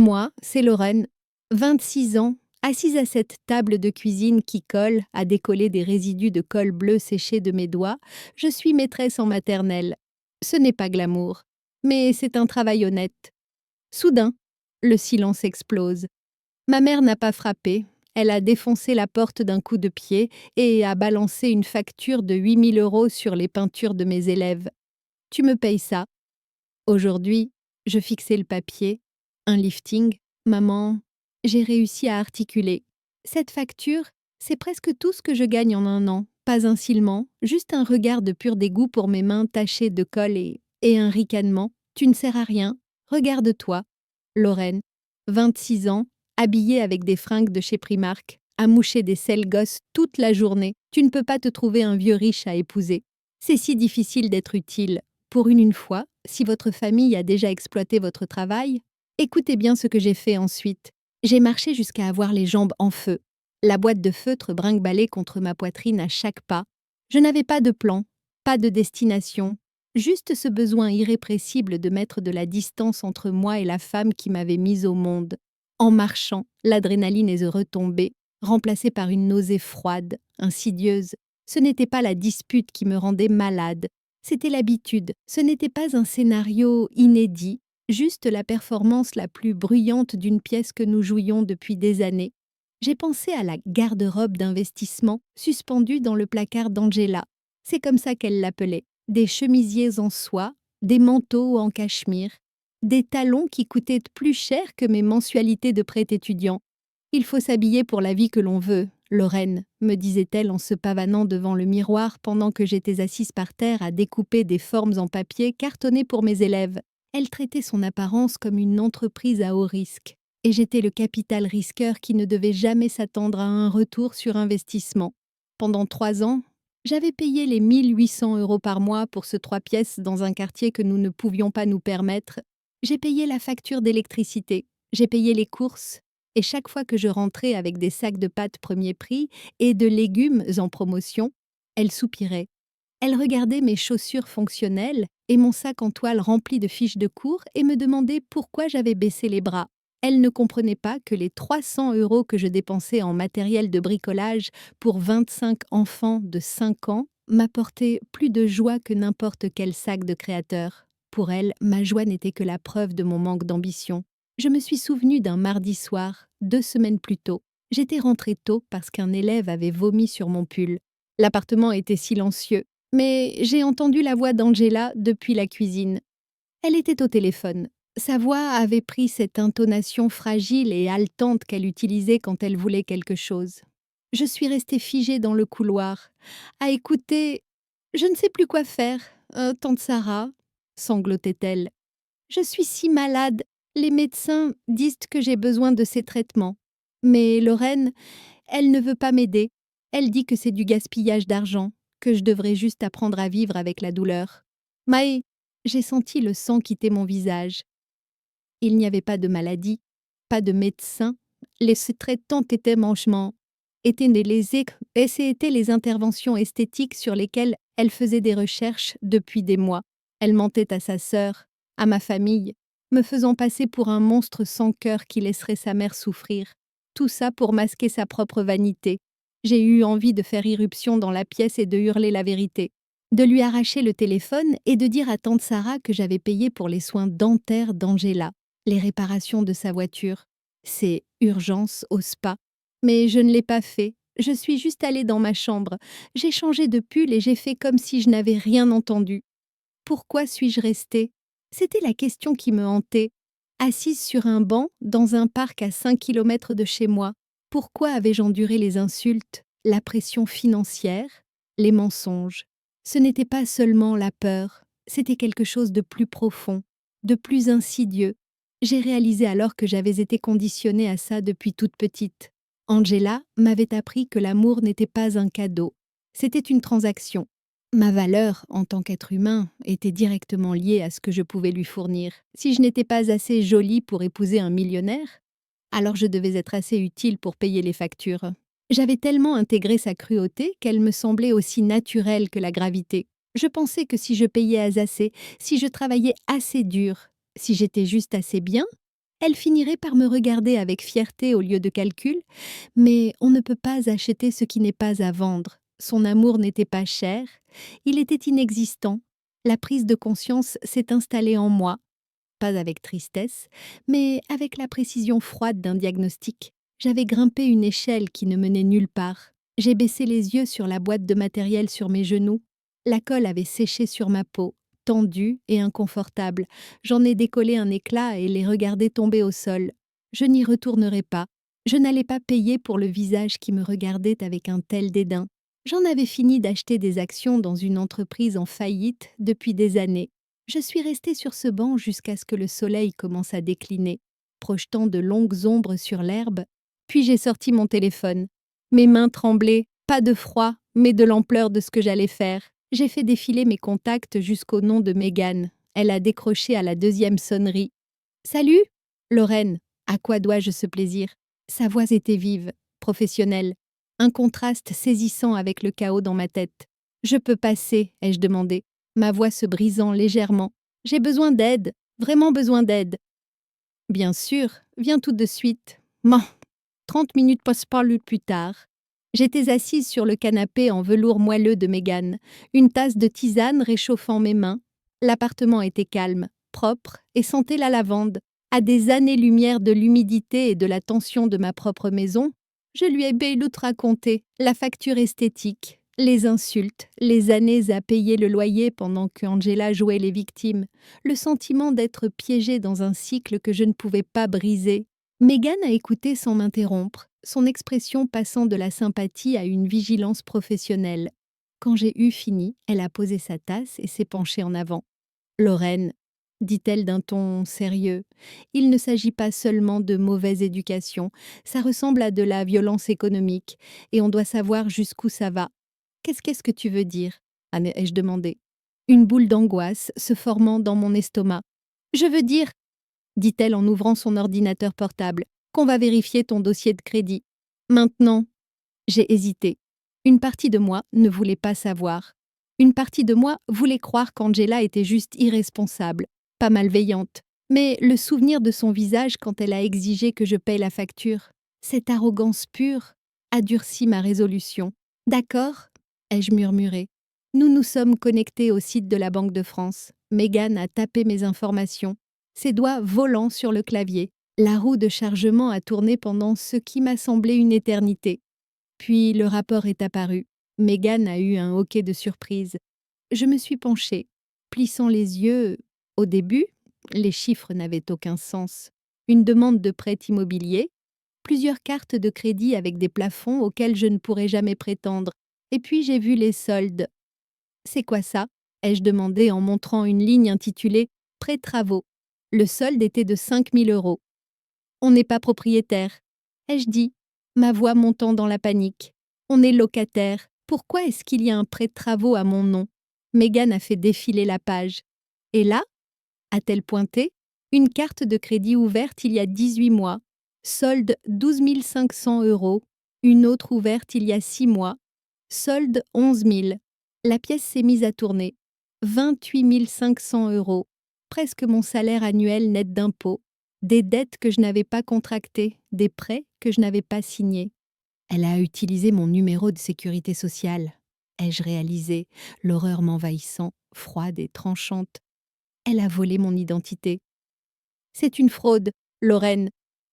Moi, c'est Lorraine, 26 ans, assise à cette table de cuisine qui colle à décoller des résidus de colle bleu séché de mes doigts, je suis maîtresse en maternelle. Ce n'est pas glamour, mais c'est un travail honnête. Soudain, le silence explose. Ma mère n'a pas frappé, elle a défoncé la porte d'un coup de pied et a balancé une facture de 8 000 € sur les peintures de mes élèves. Tu me payes ça. Aujourd'hui, je fixais le papier, un lifting. Maman, j'ai réussi à articuler. Cette facture, c'est presque tout ce que je gagne en un an. Pas un silement, juste un regard de pur dégoût pour mes mains tachées de colle et un ricanement. Tu ne sers à rien. Regarde-toi. Lorraine, 26 ans, habillée avec des fringues de chez Primark, à moucher des selles gosses toute la journée. Tu ne peux pas te trouver un vieux riche à épouser. C'est si difficile d'être utile. Pour une fois, si votre famille a déjà exploité votre travail, écoutez bien ce que j'ai fait ensuite. J'ai marché jusqu'à avoir les jambes en feu. La boîte de feutre brinque-ballait contre ma poitrine à chaque pas. Je n'avais pas de plan, pas de destination, juste ce besoin irrépressible de mettre de la distance entre moi et la femme qui m'avait mise au monde. En marchant, l'adrénaline est retombée, remplacée par une nausée froide, insidieuse. Ce n'était pas la dispute qui me rendait malade, c'était l'habitude. Ce n'était pas un scénario inédit, juste la performance la plus bruyante d'une pièce que nous jouions depuis des années. J'ai pensé à la garde-robe d'investissement suspendue dans le placard d'Angela. C'est comme ça qu'elle l'appelait. Des chemisiers en soie, des manteaux en cachemire, des talons qui coûtaient plus cher que mes mensualités de prêt étudiant. Il faut s'habiller pour la vie que l'on veut, Lorraine, me disait-elle en se pavanant devant le miroir pendant que j'étais assise par terre à découper des formes en papier cartonnées pour mes élèves. Elle traitait son apparence comme une entreprise à haut risque. Et j'étais le capital risqueur qui ne devait jamais s'attendre à un retour sur investissement. Pendant 3 ans, j'avais payé les 1 800 € par mois pour ce 3 pièces dans un quartier que nous ne pouvions pas nous permettre. J'ai payé la facture d'électricité, j'ai payé les courses, et chaque fois que je rentrais avec des sacs de pâtes premier prix et de légumes en promotion, elle soupirait. Elle regardait mes chaussures fonctionnelles et mon sac en toile rempli de fiches de cours et me demandait pourquoi j'avais baissé les bras. Elle ne comprenait pas que les 300 € que je dépensais en matériel de bricolage pour 25 enfants de 5 ans m'apportaient plus de joie que n'importe quel sac de créateur. Pour elle, ma joie n'était que la preuve de mon manque d'ambition. Je me suis souvenue d'un mardi soir, 2 semaines plus tôt. J'étais rentrée tôt parce qu'un élève avait vomi sur mon pull. L'appartement était silencieux, mais j'ai entendu la voix d'Angela depuis la cuisine. Elle était au téléphone. Sa voix avait pris cette intonation fragile et haletante qu'elle utilisait quand elle voulait quelque chose. Je suis restée figée dans le couloir, à écouter « Je ne sais plus quoi faire, tante Sarah », sanglotait-elle. « Je suis si malade, les médecins disent que j'ai besoin de ces traitements. Mais Lorraine, elle ne veut pas m'aider. Elle dit que c'est du gaspillage d'argent, que je devrais juste apprendre à vivre avec la douleur. Maë, j'ai senti le sang quitter mon visage. Il n'y avait pas de maladie, pas de médecin. Les traitants étaient manchement. Et c'était les interventions esthétiques sur lesquelles elle faisait des recherches depuis des mois. Elle mentait à sa sœur, à ma famille, me faisant passer pour un monstre sans cœur qui laisserait sa mère souffrir. Tout ça pour masquer sa propre vanité. J'ai eu envie de faire irruption dans la pièce et de hurler la vérité. De lui arracher le téléphone et de dire à tante Sarah que j'avais payé pour les soins dentaires d'Angela, les réparations de sa voiture, ses urgences au spa. Mais je ne l'ai pas fait. Je suis juste allée dans ma chambre. J'ai changé de pull et j'ai fait comme si je n'avais rien entendu. Pourquoi suis-je restée? C'était la question qui me hantait. Assise sur un banc, dans un parc à 5 kilomètres de chez moi, pourquoi avais-je enduré les insultes, la pression financière, les mensonges? Ce n'était pas seulement la peur, c'était quelque chose de plus profond, de plus insidieux. J'ai réalisé alors que j'avais été conditionnée à ça depuis toute petite. Angela m'avait appris que l'amour n'était pas un cadeau, c'était une transaction. Ma valeur en tant qu'être humain était directement liée à ce que je pouvais lui fournir. Si je n'étais pas assez jolie pour épouser un millionnaire, alors je devais être assez utile pour payer les factures. J'avais tellement intégré sa cruauté qu'elle me semblait aussi naturelle que la gravité. Je pensais que si je payais assez, si je travaillais assez dur, si j'étais juste assez bien, Elle finirait par me regarder avec fierté au lieu de calcul, mais on ne peut pas acheter ce qui n'est pas à vendre. Son amour n'était pas cher, il était inexistant. La prise de conscience s'est installée en moi, pas avec tristesse, mais avec la précision froide d'un diagnostic. J'avais grimpé une échelle qui ne menait nulle part. J'ai baissé les yeux sur la boîte de matériel sur mes genoux. La colle avait séché sur ma peau, tendue et inconfortable. J'en ai décollé un éclat et les regardé tomber au sol. Je n'y retournerai pas. Je n'allais pas payer pour le visage qui me regardait avec un tel dédain. J'en avais fini d'acheter des actions dans une entreprise en faillite depuis des années. Je suis restée sur ce banc jusqu'à ce que le soleil commence à décliner, projetant de longues ombres sur l'herbe, puis j'ai sorti mon téléphone. Mes mains tremblaient, pas de froid, mais de l'ampleur de ce que j'allais faire. J'ai fait défiler mes contacts jusqu'au nom de Mégane. Elle a décroché à la deuxième sonnerie. « Salut !» Lorraine. À quoi dois-je ce plaisir? Sa voix était vive, professionnelle, un contraste saisissant avec le chaos dans ma tête. « Je peux passer ?» ai-je demandé, ma voix se brisant légèrement. « J'ai besoin d'aide, vraiment besoin d'aide. »« Bien sûr, viens tout de suite. » Bon, 30 minutes post-parle plus tard. J'étais assise sur le canapé en velours moelleux de Mégane, une tasse de tisane réchauffant mes mains. L'appartement était calme, propre et sentait la lavande. À des années-lumière de l'humidité et de la tension de ma propre maison, je lui ai béloute raconté la facture esthétique, les insultes, les années à payer le loyer pendant qu'Angela jouait les victimes, le sentiment d'être piégée dans un cycle que je ne pouvais pas briser. Mégane a écouté sans m'interrompre, son expression passant de la sympathie à une vigilance professionnelle. Quand j'ai eu fini, elle a posé sa tasse et s'est penchée en avant. « Lorraine, » dit-elle d'un ton sérieux, « il ne s'agit pas seulement de mauvaise éducation, ça ressemble à de la violence économique, et on doit savoir jusqu'où ça va. » « Qu'est-ce que tu veux dire ?» ai-je demandé, une boule d'angoisse se formant dans mon estomac. « Je veux dire, » dit-elle en ouvrant son ordinateur portable, « qu'on va vérifier ton dossier de crédit. Maintenant. » J'ai hésité. Une partie de moi ne voulait pas savoir. Une partie de moi voulait croire qu'Angela était juste irresponsable, pas malveillante. Mais le souvenir de son visage quand elle a exigé que je paye la facture, cette arrogance pure, a durci ma résolution. « D'accord ?» ai-je murmuré. « Nous nous sommes connectés au site de la Banque de France. » Mégane a tapé mes informations, ses doigts volant sur le clavier. La roue de chargement a tourné pendant ce qui m'a semblé une éternité. Puis le rapport est apparu. Mégane a eu un hoquet de surprise. Je me suis penchée, plissant les yeux. Au début, les chiffres n'avaient aucun sens. Une demande de prêt immobilier, plusieurs cartes de crédit avec des plafonds auxquels je ne pourrais jamais prétendre. Et puis j'ai vu les soldes. « C'est quoi ça ?» ai-je demandé en montrant une ligne intitulée « Prêt travaux ». Le solde était de 5 000 €. « On n'est pas propriétaire », ai-je dit, ma voix montant dans la panique. « On est locataire. Pourquoi est-ce qu'il y a un prêt de travaux à mon nom ?» Mégane a fait défiler la page. « Et là ?» a-t-elle pointé. « Une carte de crédit ouverte il y a 18 mois. Solde 12 500 €. Une autre ouverte il y a 6 mois. Solde 11 000. La pièce s'est mise à tourner. 28 500 €. Presque mon salaire annuel net d'impôts. Des dettes que je n'avais pas contractées, des prêts que je n'avais pas signés. Elle a utilisé mon numéro de sécurité sociale. Ai-je réalisé, l'horreur m'envahissant, froide et tranchante. Elle a volé mon identité. « C'est une fraude, Lorraine, »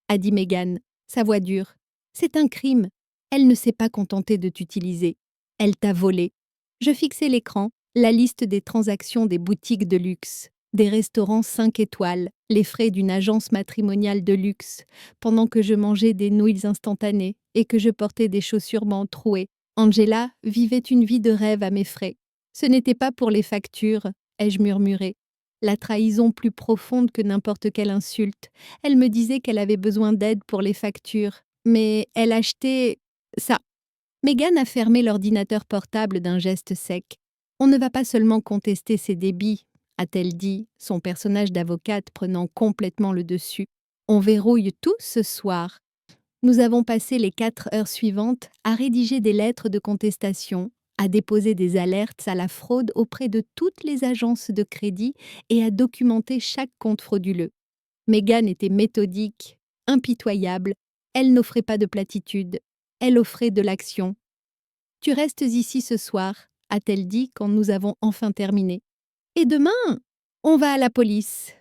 a dit Mégane, sa voix dure. « C'est un crime. Elle ne s'est pas contentée de t'utiliser. Elle t'a volé. » Je fixai l'écran, la liste des transactions des boutiques de luxe, des restaurants 5 étoiles, les frais d'une agence matrimoniale de luxe, pendant que je mangeais des nouilles instantanées et que je portais des chaussures trouées. Angela vivait une vie de rêve à mes frais. Ce n'était pas pour les factures, ai-je murmuré. La trahison plus profonde que n'importe quelle insulte. Elle me disait qu'elle avait besoin d'aide pour les factures, mais elle achetait ça. Mégane a fermé l'ordinateur portable d'un geste sec. « On ne va pas seulement contester ses débits, » a-t-elle dit, son personnage d'avocate prenant complètement le dessus. « On verrouille tout ce soir. » Nous avons passé les 4 heures suivantes à rédiger des lettres de contestation, à déposer des alertes à la fraude auprès de toutes les agences de crédit et à documenter chaque compte frauduleux. Mégane était méthodique, impitoyable, elle n'offrait pas de platitude, elle offrait de l'action. « Tu restes ici ce soir », a-t-elle dit quand nous avons enfin terminé. « Et demain, on va à la police. »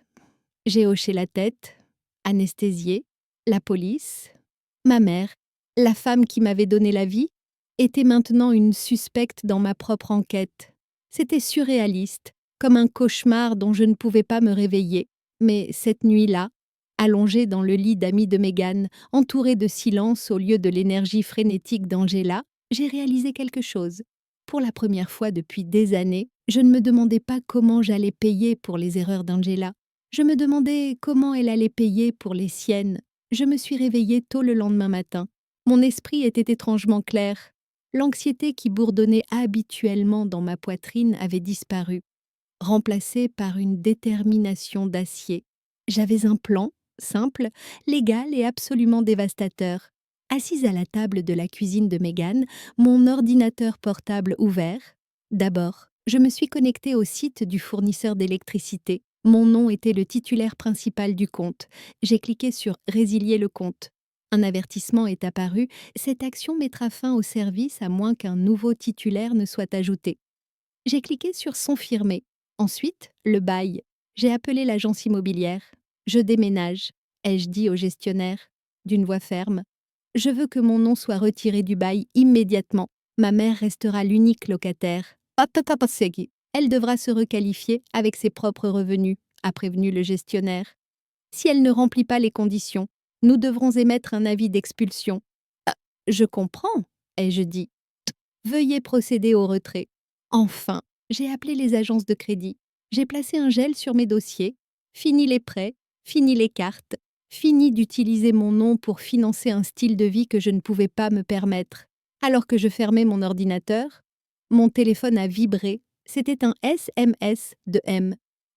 J'ai hoché la tête, anesthésiée. La police, ma mère, la femme qui m'avait donné la vie, était maintenant une suspecte dans ma propre enquête. C'était surréaliste, comme un cauchemar dont je ne pouvais pas me réveiller. Mais cette nuit-là, allongée dans le lit d'amis de Mégane, entourée de silence au lieu de l'énergie frénétique d'Angela, j'ai réalisé quelque chose. Pour la première fois depuis des années, je ne me demandais pas comment j'allais payer pour les erreurs d'Angela. Je me demandais comment elle allait payer pour les siennes. Je me suis réveillée tôt le lendemain matin. Mon esprit était étrangement clair. L'anxiété qui bourdonnait habituellement dans ma poitrine avait disparu, remplacée par une détermination d'acier. J'avais un plan, simple, légal et absolument dévastateur. Assise à la table de la cuisine de Mégane, mon ordinateur portable ouvert. D'abord, je me suis connectée au site du fournisseur d'électricité. Mon nom était le titulaire principal du compte. J'ai cliqué sur « Résilier le compte ». Un avertissement est apparu. Cette action mettra fin au service à moins qu'un nouveau titulaire ne soit ajouté. J'ai cliqué sur « Confirmer ». Ensuite, le bail. J'ai appelé l'agence immobilière. « Je déménage », ai-je dit au gestionnaire, d'une voix ferme. « Je veux que mon nom soit retiré du bail immédiatement. Ma mère restera l'unique locataire. Elle devra se requalifier avec ses propres revenus, a prévenu le gestionnaire. Si elle ne remplit pas les conditions, nous devrons émettre un avis d'expulsion. Ah, je comprends, ai-je dit. Veuillez procéder au retrait. Enfin, j'ai appelé les agences de crédit. J'ai placé un gel sur mes dossiers. Fini les prêts, fini les cartes, fini d'utiliser mon nom pour financer un style de vie que je ne pouvais pas me permettre. Alors que je fermais mon ordinateur, mon téléphone a vibré. C'était un SMS de M.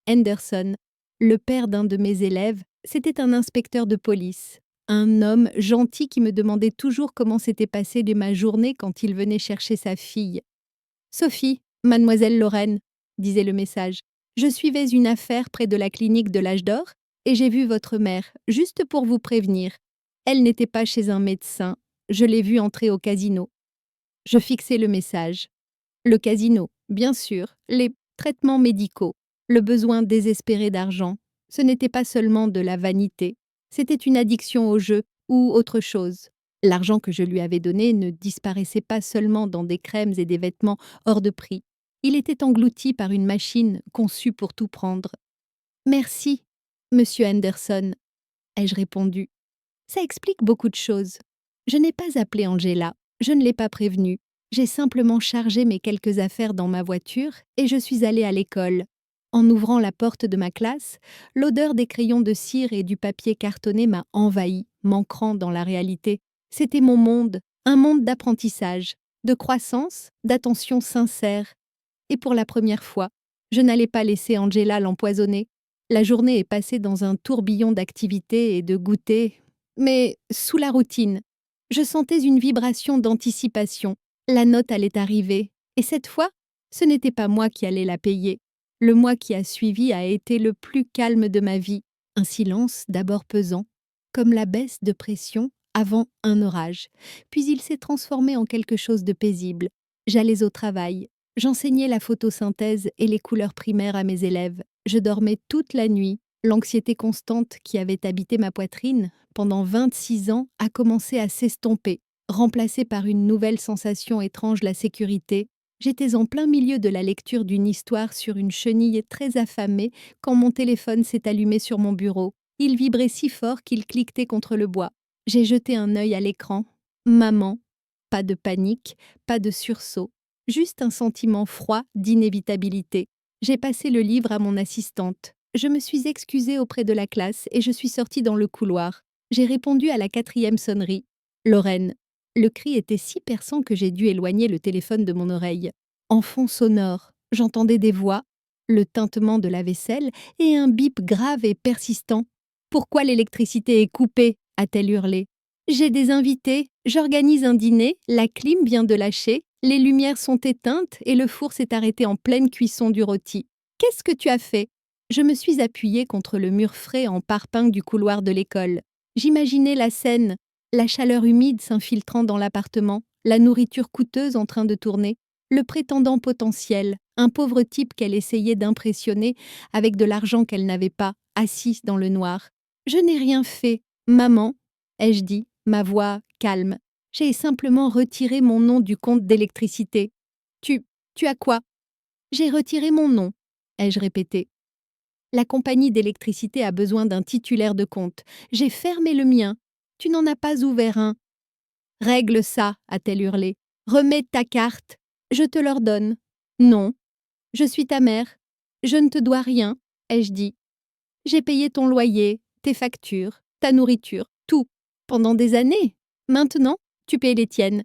Henderson, le père d'un de mes élèves. C'était un inspecteur de police. Un homme gentil qui me demandait toujours comment s'était passée ma journée quand il venait chercher sa fille. « Sophie, mademoiselle Lorraine », disait le message, « je suivais une affaire près de la clinique de l'Âge d'Or et j'ai vu votre mère, juste pour vous prévenir. Elle n'était pas chez un médecin. Je l'ai vue entrer au casino. » Je fixai le message. Le casino, bien sûr, les traitements médicaux, le besoin désespéré d'argent. Ce n'était pas seulement de la vanité, c'était une addiction au jeu ou autre chose. L'argent que je lui avais donné ne disparaissait pas seulement dans des crèmes et des vêtements hors de prix. Il était englouti par une machine conçue pour tout prendre. « Merci, monsieur Henderson », ai-je répondu. Ça explique beaucoup de choses. Je n'ai pas appelé Angela, je ne l'ai pas prévenue. J'ai simplement chargé mes quelques affaires dans ma voiture et je suis allée à l'école. En ouvrant la porte de ma classe, l'odeur des crayons de cire et du papier cartonné m'a envahie, m'ancrant dans la réalité. C'était mon monde, un monde d'apprentissage, de croissance, d'attention sincère. Et pour la première fois, je n'allais pas laisser Angela l'empoisonner. La journée est passée dans un tourbillon d'activités et de goûters, mais sous la routine. Je sentais une vibration d'anticipation. La note allait arriver, et cette fois, ce n'était pas moi qui allais la payer. Le mois qui a suivi a été le plus calme de ma vie. Un silence d'abord pesant, comme la baisse de pression avant un orage. Puis il s'est transformé en quelque chose de paisible. J'allais au travail. J'enseignais la photosynthèse et les couleurs primaires à mes élèves. Je dormais toute la nuit. L'anxiété constante qui avait habité ma poitrine pendant 26 ans a commencé à s'estomper, remplacée par une nouvelle sensation étrange, la sécurité. J'étais en plein milieu de la lecture d'une histoire sur une chenille très affamée quand mon téléphone s'est allumé sur mon bureau. Il vibrait si fort qu'il cliquetait contre le bois. J'ai jeté un œil à l'écran. Maman. Pas de panique, pas de sursaut. Juste un sentiment froid d'inévitabilité. J'ai passé le livre à mon assistante. Je me suis excusée auprès de la classe et je suis sortie dans le couloir. J'ai répondu à la 4e sonnerie. Lorraine. Le cri était si perçant que j'ai dû éloigner le téléphone de mon oreille. En fond sonore, j'entendais des voix, le tintement de la vaisselle et un bip grave et persistant. « Pourquoi l'électricité est coupée ?» a-t-elle hurlé. « J'ai des invités, j'organise un dîner, la clim vient de lâcher, les lumières sont éteintes et le four s'est arrêté en pleine cuisson du rôti. Qu'est-ce que tu as fait ?» Je me suis appuyée contre le mur frais en parpaing du couloir de l'école. J'imaginais la scène, la chaleur humide s'infiltrant dans l'appartement, la nourriture coûteuse en train de tourner, le prétendant potentiel, un pauvre type qu'elle essayait d'impressionner avec de l'argent qu'elle n'avait pas, assise dans le noir. « Je n'ai rien fait, maman », ai-je dit, ma voix calme. « J'ai simplement retiré mon nom du compte d'électricité. »« Tu as quoi ?»« J'ai retiré mon nom », ai-je répété. La compagnie d'électricité a besoin d'un titulaire de compte. J'ai fermé le mien. Tu n'en as pas ouvert un. Règle ça, a-t-elle hurlé. Remets ta carte. Je te l'ordonne. Non. Je suis ta mère. Je ne te dois rien, ai-je dit. J'ai payé ton loyer, tes factures, ta nourriture, tout. Pendant des années. Maintenant, tu payes les tiennes.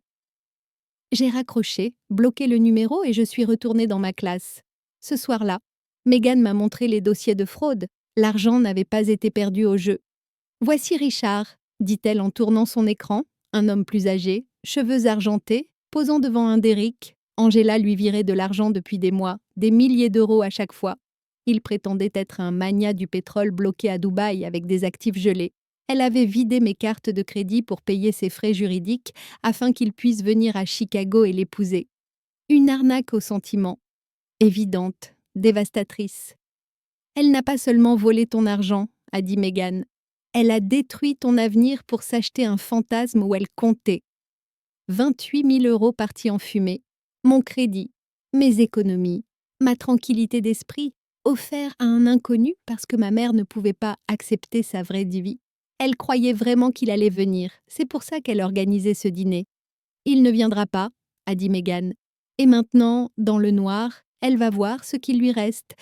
J'ai raccroché, bloqué le numéro et je suis retournée dans ma classe. Ce soir-là, Megan m'a montré les dossiers de fraude. L'argent n'avait pas été perdu au jeu. « Voici Richard », dit-elle en tournant son écran, un homme plus âgé, cheveux argentés, posant devant un derrick. Angela lui virait de l'argent depuis des mois, des milliers d'euros à chaque fois. Il prétendait être un magnat du pétrole bloqué à Dubaï avec des actifs gelés. Elle avait vidé mes cartes de crédit pour payer ses frais juridiques afin qu'il puisse venir à Chicago et l'épouser. Une arnaque aux sentiments. Évidente, dévastatrice. Elle n'a pas seulement volé ton argent, a dit Megan. Elle a détruit ton avenir pour s'acheter un fantasme où elle comptait. 28 000 € partis en fumée, mon crédit, mes économies, ma tranquillité d'esprit, offert à un inconnu parce que ma mère ne pouvait pas accepter sa vraie vie. Elle croyait vraiment qu'il allait venir, c'est pour ça qu'elle organisait ce dîner. Il ne viendra pas, a dit Megan. Et maintenant, dans le noir, elle va voir ce qu'il lui reste.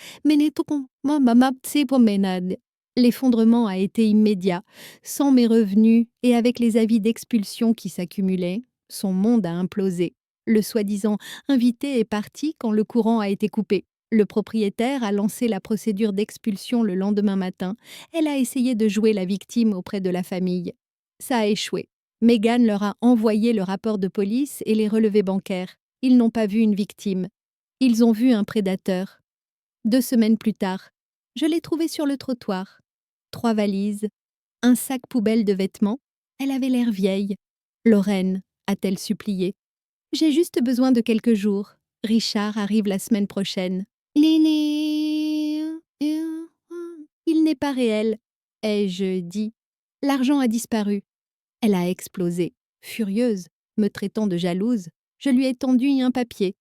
L'effondrement a été immédiat. Sans mes revenus et avec les avis d'expulsion qui s'accumulaient, son monde a implosé. Le soi-disant invité est parti quand le courant a été coupé. Le propriétaire a lancé la procédure d'expulsion le lendemain matin. Elle a essayé de jouer la victime auprès de la famille. Ça a échoué. Megan leur a envoyé le rapport de police et les relevés bancaires. Ils n'ont pas vu une victime. Ils ont vu un prédateur. 2 semaines plus tard, je l'ai trouvé sur le trottoir. 3 valises, un sac poubelle de vêtements. Elle avait l'air vieille. Lorraine, a-t-elle supplié. J'ai juste besoin de quelques jours. Richard arrive la semaine prochaine. Il n'est pas réel, ai-je dit. L'argent a disparu. Elle a explosé. Furieuse, me traitant de jalouse, je lui ai tendu un papier.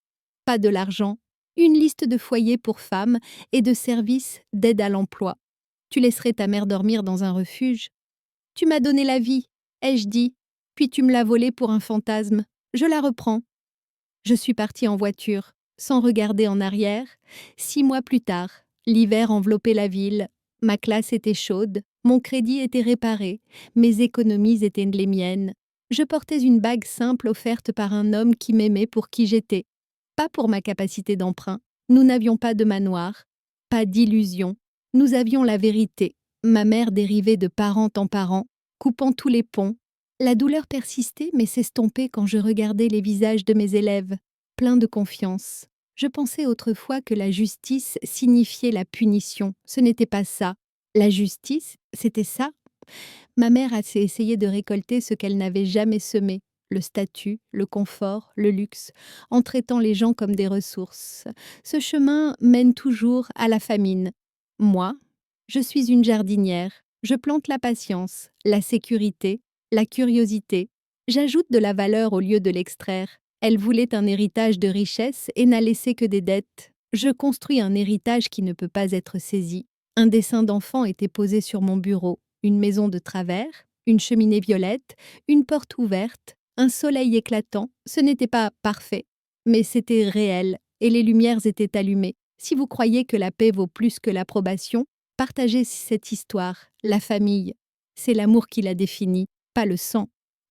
Pas de l'argent, une liste de foyers pour femmes et de services d'aide à l'emploi. Tu laisserais ta mère dormir dans un refuge. Tu m'as donné la vie, ai-je dit, puis tu me l'as volée pour un fantasme. Je la reprends. Je suis partie en voiture, sans regarder en arrière. 6 mois plus tard, l'hiver enveloppait la ville. Ma classe était chaude, mon crédit était réparé, mes économies étaient les miennes. Je portais une bague simple offerte par un homme qui m'aimait pour qui j'étais. Pas pour ma capacité d'emprunt. Nous n'avions pas de manoir, pas d'illusion. Nous avions la vérité. Ma mère dérivait de parent en parent, coupant tous les ponts. La douleur persistait mais s'estompait quand je regardais les visages de mes élèves, pleins de confiance. Je pensais autrefois que la justice signifiait la punition. Ce n'était pas ça. La justice, c'était ça. Ma mère a essayé de récolter ce qu'elle n'avait jamais semé, le statut, le confort, le luxe, en traitant les gens comme des ressources. Ce chemin mène toujours à la famine. Moi, je suis une jardinière. Je plante la patience, la sécurité, la curiosité. J'ajoute de la valeur au lieu de l'extraire. Elle voulait un héritage de richesse et n'a laissé que des dettes. Je construis un héritage qui ne peut pas être saisi. Un dessin d'enfant était posé sur mon bureau. Une maison de travers, une cheminée violette, une porte ouverte, un soleil éclatant. Ce n'était pas parfait, mais c'était réel et les lumières étaient allumées. Si vous croyez que la paix vaut plus que l'approbation, partagez cette histoire, la famille. C'est l'amour qui la définit, pas le sang.